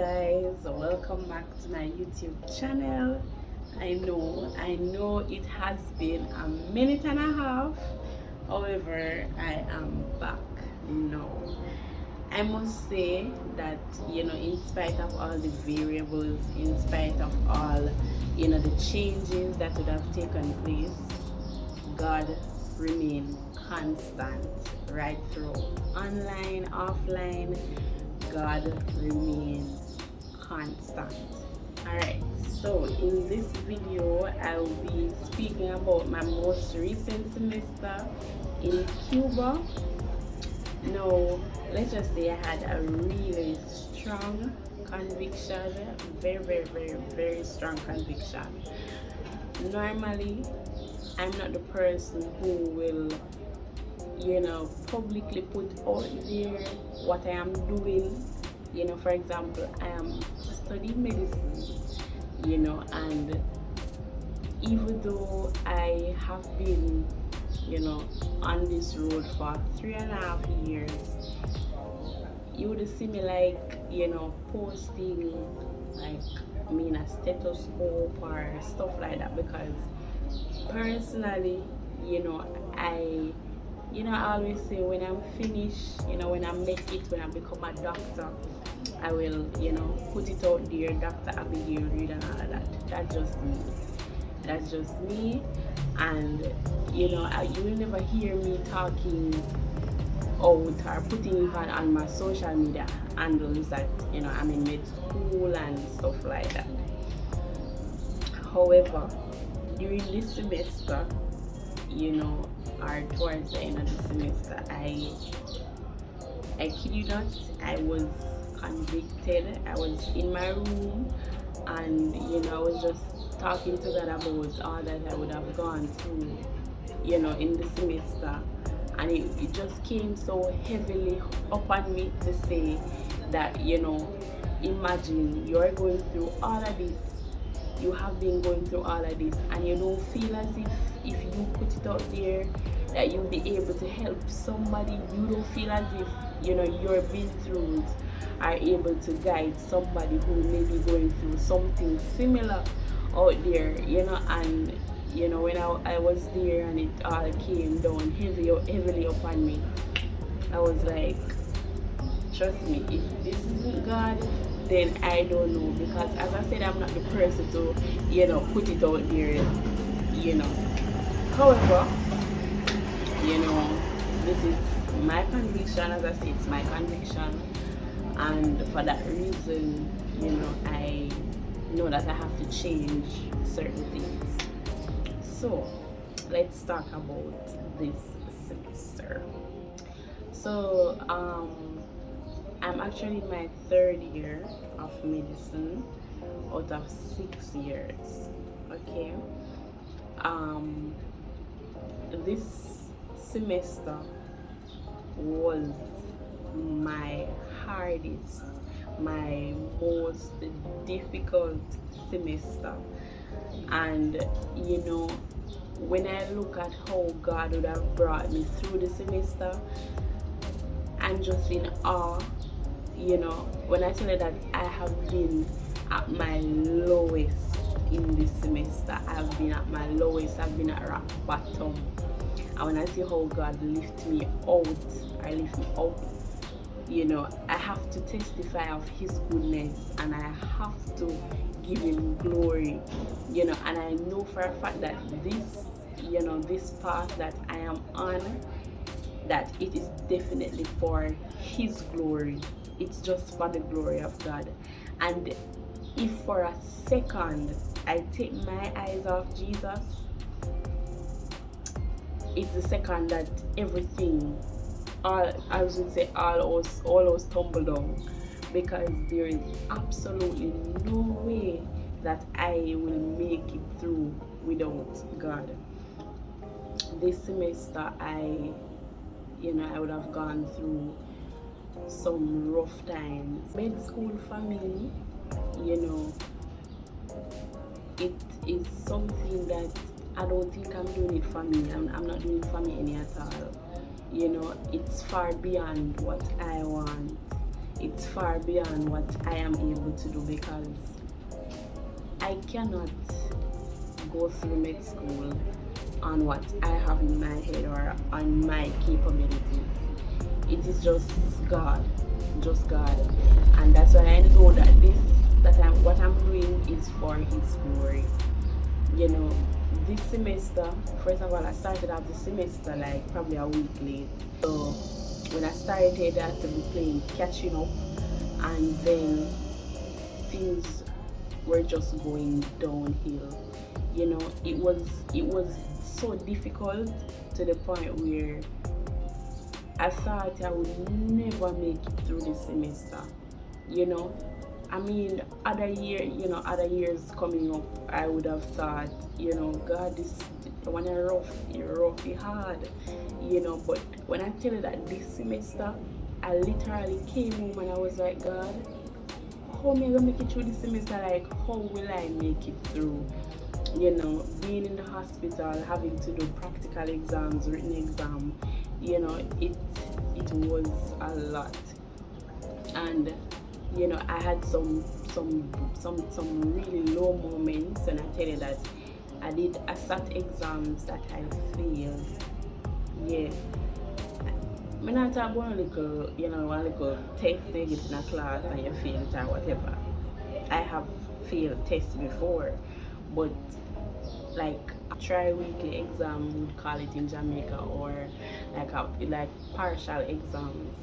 guys, welcome back to my YouTube channel. I know it has been a minute and a half. However, I am back now. I must say that in spite of all the variables, in spite of all the changes that would have taken place, God remained constant right through online, offline. God remained constant. Alright, so in this video I will be speaking about my most recent semester in Cuba. Now, let's just say I had a really strong conviction, very strong conviction. Normally, I'm not the person who will publicly put out there what I am doing. For example, I am studying medicine, and even though I have been on this road for 3.5 years, you would see me posting me in a stethoscope or stuff like that, because personally, I always say when I'm finished, when I make it, when I become a doctor, I will, put it out there, Dr. Abigail Reid and all of that. That's just me. And, you will never hear me talking out or putting it on my social media handles that, I'm in med school and stuff like that. However, during this semester, or towards the end of the semester, I kid you not, I was convicted. I was in my room and I was just talking to God about all that I would have gone through in the semester, and it just came so heavily upon me to say that imagine you're going through all of this, you have been going through all of this, and you don't feel as if you put it out there that you'll be able to help somebody. You don't feel as if your breakthroughs are able to guide somebody who may be going through something similar out there, and when I was there and it all came down heavily upon me, I was like, trust me, if this isn't God, then I don't know, because as I said, I'm not the person to put it out there. However, this is my conviction. As I say, it's my conviction, and for that reason, I know that I have to change certain things. So let's talk about this semester. So I'm actually in my 3rd year of medicine out of 6 years. Okay. This semester was my hardest, my most difficult semester. And when I look at how God would have brought me through the semester, I'm just in awe. When I tell you that I have been at my lowest in this semester, I've been at my lowest, I've been at rock bottom. And when I see how God lift me out, I have to testify of His goodness, and I have to give Him glory, and I know for a fact that this path that I am on, that it is definitely for His glory. It's just for the glory of God. And if for a second I take my eyes off Jesus, it's the second that everything, all else tumble down, because there is absolutely no way that I will make it through without God. This semester I would have gone through some rough times. Med school for me, it is something that I don't think I'm doing it for me. I'm not doing it for me any at all. It's far beyond what I want. it's far beyond what I am able to do, because I cannot go through med school on what I have in my head or on my capabilities. It is just God, and that's why I know that what I'm doing is for His glory. You know, this semester, first of all, I started out the semester like probably a week late. So when I started, I had to be playing catching up, and then things were just going downhill. You know, it was so difficult to the point where I thought I would never make it through this semester. You know, I mean, other years coming up, I would have thought, God, this one rough, it's hard, But when I tell you that this semester, I literally came home and I was like, God, how am I gonna make it through this semester? Like, how will I make it through? Being in the hospital, having to do practical exams, written exam, it was a lot. And I had some really low moments, and I tell you that I sat exams that I failed. Yeah. I'm not talking about one little test they get in a class and you fail it or whatever. I have failed tests before, but like tri-weekly exam, we would call it in Jamaica, or like partial exams,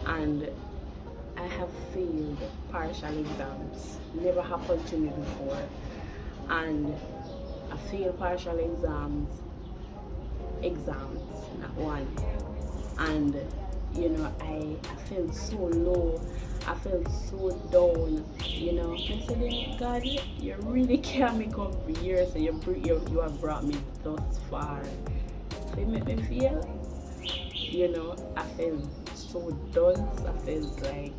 and I have failed partial exams. Never happened to me before, and I failed partial exams, not one, and I felt so low. I felt so down, I said, God, you really can't make up years, so you have brought me thus far. So you make me feel, I felt so done. I felt like,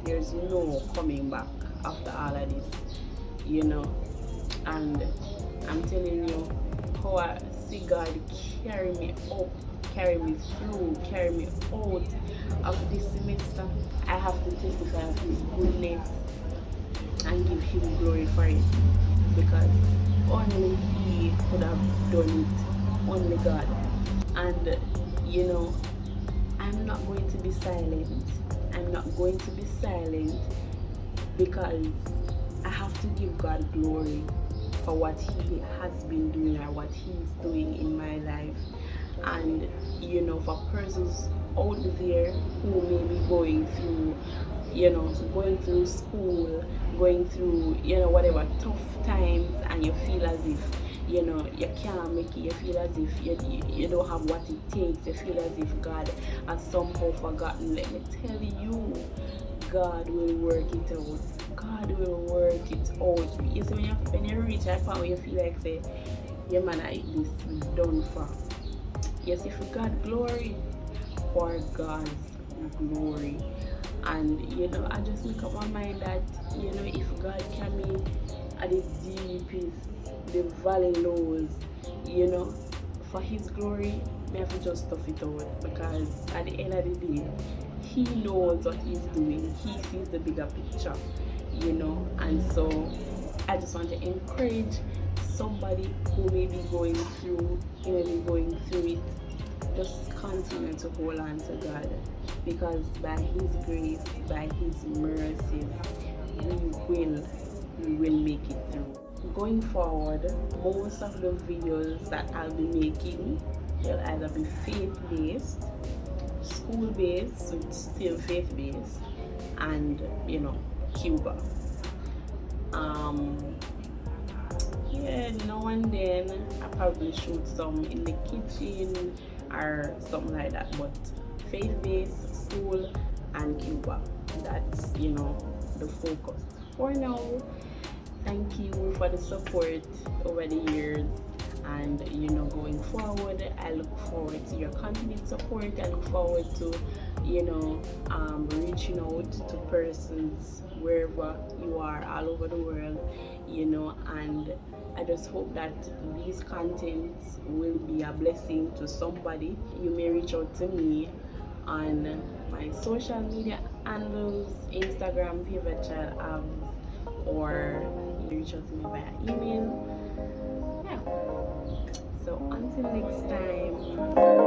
there's no coming back after all of this, and I'm telling you how I see God carry me up, carry me through, carry me out of this semester. I have to testify of His goodness and give Him glory for it, because only He could have done it, only God. And I'm not going to be silent. I'm not going to be silent, because I have to give God glory for what He has been doing or what He's doing in my life. And for persons out there who may be going through school, going through whatever tough times, and you feel as if you can't make it, you feel as if you don't have what it takes, you feel as if God has somehow forgotten. Let me tell you, God will work it out. God will work it out. You see, when you reach a point where you feel like, say, yeah man, this is done for. Yes, if God glory, for God's glory. And I just make up my mind that if God can me at the deepest, the valley lows, for His glory, I have to just tough it out, because at the end of the day, He knows what He's doing. He sees the bigger picture, and so I just want to encourage somebody who may be going through it. Just continue to hold on to God, because by His grace, by His mercy, we will make it through. Going forward, most of the videos that I'll be making will either be faith-based, school-based, so it's still faith-based, and Cuba. Now and then I probably shoot some in the kitchen or something like that, but faith-based, school, and Cuba, that's the focus for now. Thank you for the support over the years, and going forward, I look forward to your continued support. I look forward to reaching out to persons wherever you are, all over the world, and I just hope that these contents will be a blessing to somebody. You may reach out to me on my social media handles, Instagram, favorite child or reach out to me via email. Yeah. So until next time.